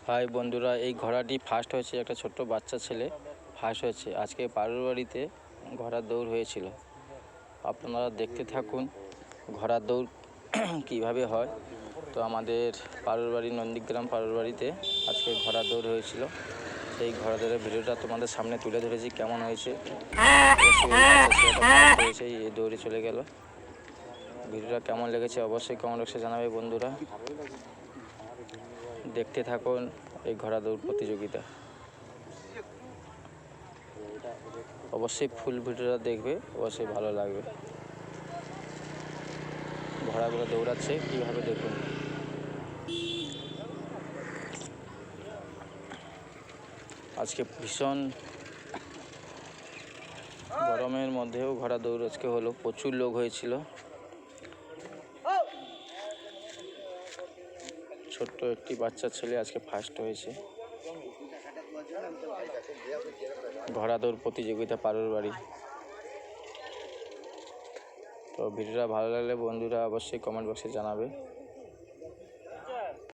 High বন্ধুরা, এই ঘোড়াটি first হয়েছে, একটা ছোট্ট বাচ্চা ছেলে ফার্স্ট হয়েছে। আজকে পাড়ুর বাড়িতে ঘোড়ার দৌড় হয়েছিল। আপনারা দেখতে থাকুন ঘোড়ার দৌড় কিভাবে হয়। তো আমাদের পাড়ুর বাড়ি নন্দীগ্রাম পাড়ুর বাড়িতে আজকে ঘোড়ার দৌড় হয়েছিল। সেই ঘোড়া দৌড়ের ভিডিওটা তোমাদের সামনে তুলে ধরেছি, কেমন হয়েছে। হয়েছে এই দৌড়ে চলে গেল। ভিডিওটা কেমন লেগেছে অবশ্যই কমেন্ট বক্সে জানাবে বন্ধুরা। দেখতে থাকুন এই ঘোড়া দৌড় প্রতিযোগিতা। অবশ্যই ফুল ভিডিওটা দেখবে, অবশ্যই ভালো লাগবে। ঘোড়াগুলো দৌড়াচ্ছে কীভাবে দেখুন। আজকে ভীষণ গরমের মধ্যেও ঘোড়া দৌড় আজকে হলো, প্রচুর লোক হয়েছিল। ছোট্ট একটি বাচ্চা ছেলে আজকে ফার্স্ট হয়েছে ঘোড়া দৌড় প্রতিযোগিতা পাড়ুর বাড়ি। তো ভিডিওটা ভালো লাগলে বন্ধুরা অবশ্যই কমেন্ট বক্সে জানাবে।